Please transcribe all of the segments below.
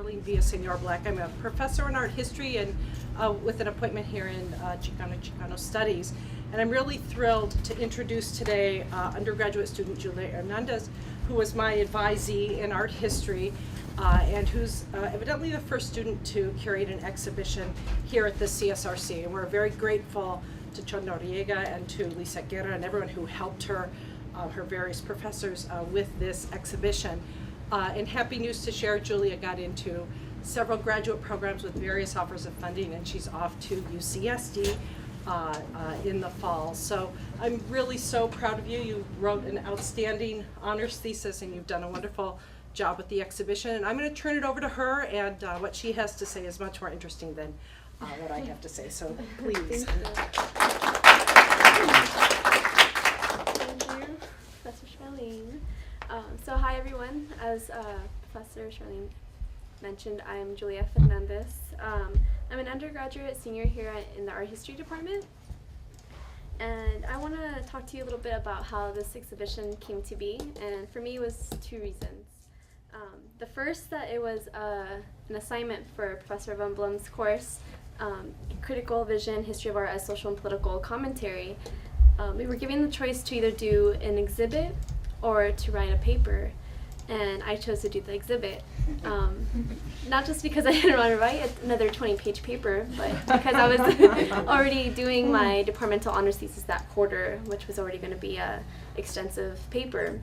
Villasenor-Black. I'm a professor in art history and with an appointment here in Chicano Studies. And I'm really thrilled to introduce today undergraduate student Julia Fernandez, who was my advisee in art history and who's evidently the first student to curate an exhibition here at the CSRC. And we're very grateful to Chon Noriega and to Lisa Guerra and everyone who helped her, her various professors with this exhibition. And happy news to share, Julia got into several graduate programs with various offers of funding, and she's off to UCSD in the fall. So I'm really so proud of you. You wrote an outstanding honors thesis, and you've done a wonderful job with the exhibition. And I'm going to turn it over to her, and what she has to say is much more interesting than what I have to say. So please. Thank you, Professor Charlene. So hi everyone. As Professor Charlene mentioned, I'm Julia Fernandez. I'm an undergraduate senior here in the art history department. And I want to talk to you a little bit about how this exhibition came to be. And for me, it was two reasons. The first, that it was an assignment for Professor Van Blum's course, Critical Vision, History of Art as Social and Political Commentary. We were given the choice to either do an exhibit or to write a paper, and I chose to do the exhibit. Not just because I didn't want to write another 20-page paper, but because I was already doing my departmental honors thesis that quarter, which was already going to be an extensive paper.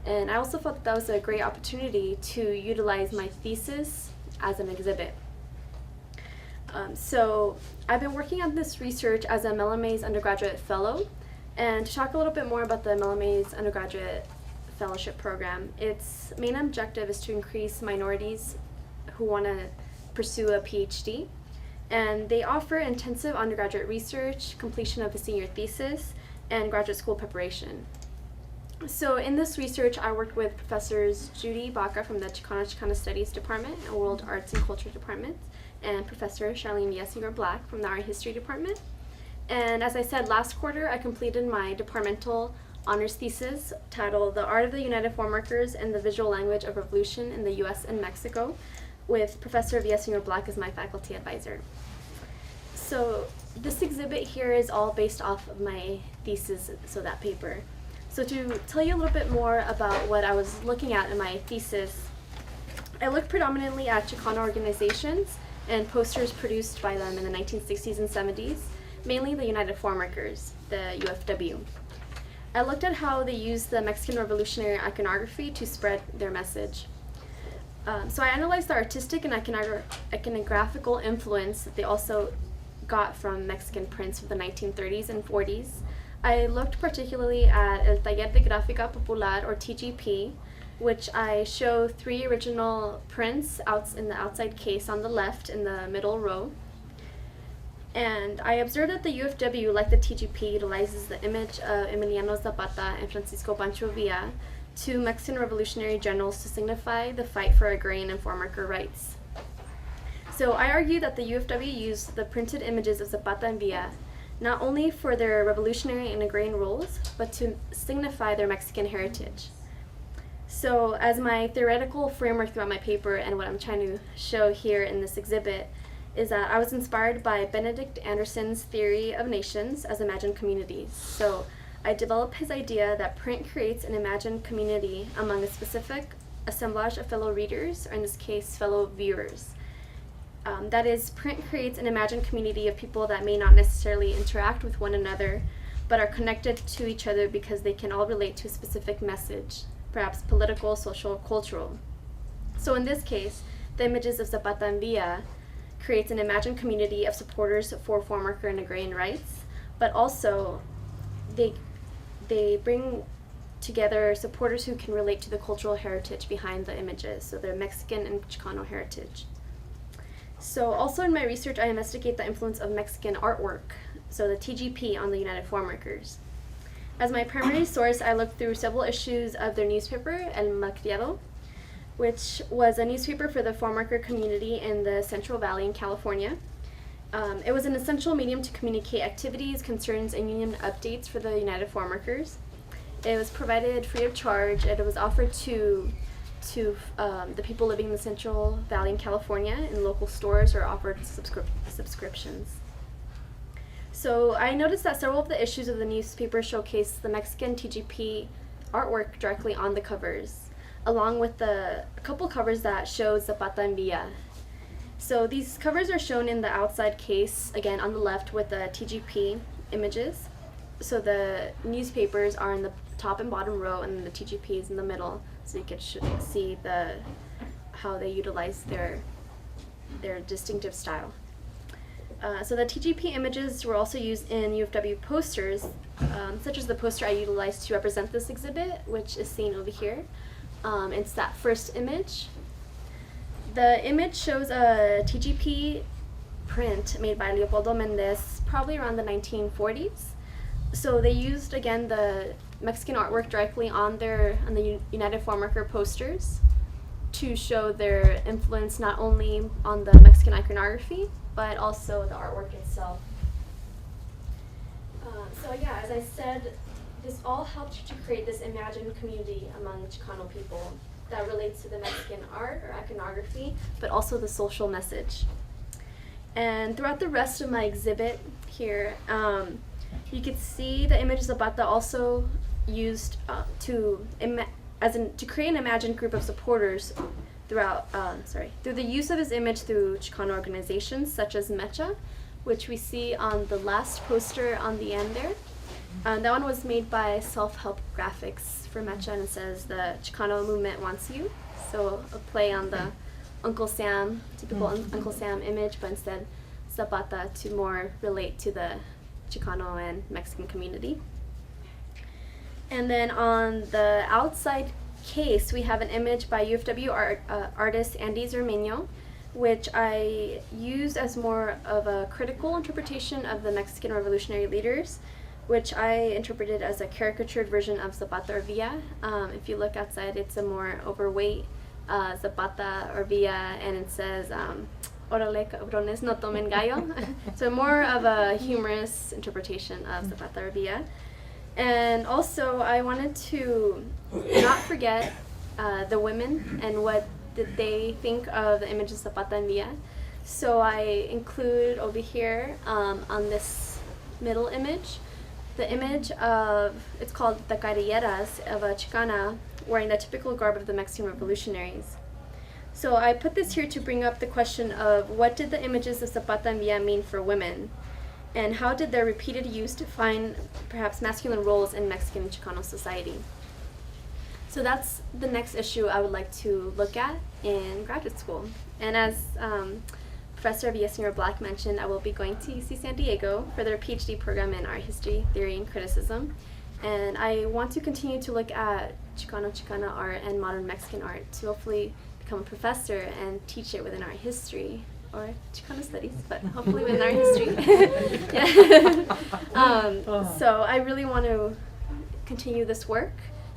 And I also felt that was a great opportunity to utilize my thesis as an exhibit. So I've been working on this research as a Melamay's undergraduate fellow. And to talk a little bit more about the Melamay's undergraduate fellowship program, its main objective is to increase minorities who want to pursue a PhD. And they offer intensive undergraduate research, completion of a senior thesis, and graduate school preparation. So in this research, I worked with Professors Judy Baca from the Chicana Studies Department and World Arts and Culture Department, and Professor Charlene Villasenor-Black from the Art History Department. And as I said, last quarter, I completed my departmental honors thesis titled The Art of the United Farm Workers and the Visual Language of Revolution in the U.S. and Mexico, with Professor Villasenor-Black as my faculty advisor. So this exhibit here is all based off of my thesis, so that paper. So to tell you a little bit more about what I was looking at in my thesis, I looked predominantly at Chicano organizations and posters produced by them in the 1960s and 70s, mainly the United Farm Workers, the UFW. I looked at how they used the Mexican revolutionary iconography to spread their message. So I analyzed the artistic and iconographical influence that they also got from Mexican prints of the 1930s and 40s. I looked particularly at El Taller de Gráfica Popular, or TGP, which I show 3 original prints in the outside case on the left in the middle row. And I observed that the UFW, like the TGP, utilizes the image of Emiliano Zapata and Francisco Pancho Villa, 2 Mexican revolutionary generals, to signify the fight for agrarian and farm worker rights. So I argue that the UFW used the printed images of Zapata and Villa not only for their revolutionary and agrarian roles, but to signify their Mexican heritage. So as my theoretical framework throughout my paper, and what I'm trying to show here in this exhibit, is that I was inspired by Benedict Anderson's theory of nations as imagined communities. So I developed his idea that print creates an imagined community among a specific assemblage of fellow readers, or in this case, fellow viewers. That is, print creates an imagined community of people that may not necessarily interact with one another, but are connected to each other because they can all relate to a specific message, perhaps political, social, cultural. So in this case, the images of Zapata and Villa creates an imagined community of supporters for farm worker and agrarian rights, but also they bring together supporters who can relate to the cultural heritage behind the images, so their Mexican and Chicano heritage. So also in my research, I investigate the influence of Mexican artwork, so the TGP, on the United Farm Workers. As my primary source, I looked through several issues of their newspaper, El Malcriado, which was a newspaper for the farm worker community in the Central Valley in California. It was an essential medium to communicate activities, concerns, and union updates for the United Farm Workers. It was provided free of charge, and it was offered to to the people living in the Central Valley in California in local stores or offered subscriptions. So I noticed that several of the issues of the newspaper showcase the Mexican TGP artwork directly on the covers, along with a couple covers that show Zapata and Villa. So these covers are shown in the outside case, again on the left with the TGP images. So the newspapers are in the top and bottom row, and the TGP is in the middle, so you can see how they utilize their distinctive style. So the TGP images were also used in UFW posters, such as the poster I utilized to represent this exhibit, which is seen over here. It's that first image. The image shows a TGP print made by Leopoldo Mendez, probably around the 1940s. So they used, again, the Mexican artwork directly on the United Farm Worker posters to show their influence not only on the Mexican iconography, but also the artwork itself. So yeah, as I said, this all helped to create this imagined community among Chicano people that relates to the Mexican art or iconography, but also the social message. And throughout the rest of my exhibit here, you can see the image of Zapata also used to create an imagined group of supporters through the use of his image through Chicano organizations such as Mecha, which we see on the last poster on the end there. That one was made by Self-Help Graphics for Mecha, and it says the Chicano Movement wants you. So a play on the Uncle Sam, typical Uncle Sam image, but instead Zapata to more relate to the Chicano and Mexican community. And then on the outside case, we have an image by UFW artist Andy Zermeño, which I used as more of a critical interpretation of the Mexican revolutionary leaders, which I interpreted as a caricatured version of Zapata or Villa. If you look outside, it's a more overweight Zapata or Villa, and it says, "Orale cabrones, no tomen gallo." So more of a humorous interpretation of Zapata or Villa. And also, I wanted to not forget the women and what did they think of the image of Zapata and Villa. So I include over here on this middle image, the image of, it's called the carilleras of a Chicana wearing the typical garb of the Mexican revolutionaries. So I put this here to bring up the question of what did the images of Zapata and Villa mean for women? And how did their repeated use define perhaps masculine roles in Mexican and Chicano society? So that's the next issue I would like to look at in graduate school. And as Professor Villasenor-Black mentioned, I will be going to UC San Diego for their PhD program in art history, theory, and criticism. And I want to continue to look at Chicana art and modern Mexican art to hopefully become a professor and teach it within art history or Chicano studies, but hopefully within art history. So I really want to continue this work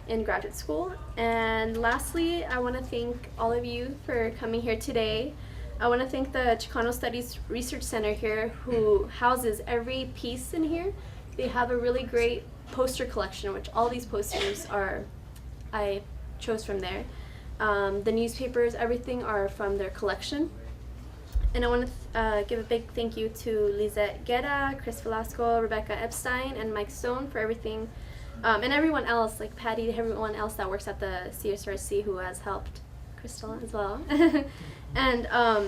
in graduate school. And lastly, I want to thank all of you for coming here today. I want to thank the Chicano Studies Research Center here, who houses every piece in here. They have a really great poster collection, which all these posters I chose from there. The newspapers, everything are from their collection. And I want to give a big thank you to Lizette Guerra, Chris Velasco, Rebecca Epstein, and Mike Stone for everything. And everyone else, like Patty, everyone else that works at the CSRC who has helped Crystal as well. And I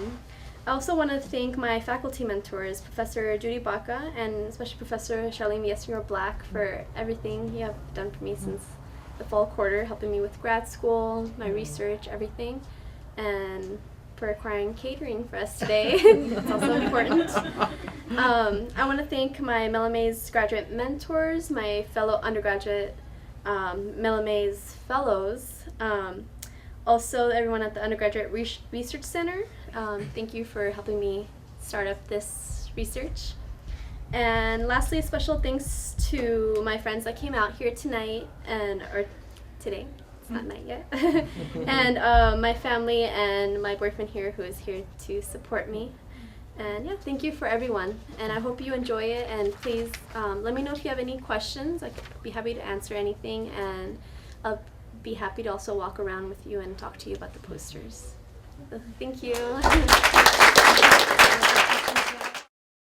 also want to thank my faculty mentors, Professor Judy Baca and especially Professor Charlene Villasenor-Black for everything you have done for me since the fall quarter, helping me with grad school, my research, everything, and for acquiring catering for us today. That's also important. I want to thank my Melamaze graduate mentors, my fellow undergraduate Melamaze fellows, also everyone at the Undergraduate Research Center. Thank you for helping me start up this research. And lastly, a special thanks to my friends that came out here tonight or today. It's not night yet. And my family and my boyfriend here who is here to support me. And yeah, thank you for everyone. And I hope you enjoy it. And please let me know if you have any questions. I could be happy to answer anything. And I'll be happy to also walk around with you and talk to you about the posters. So, thank you.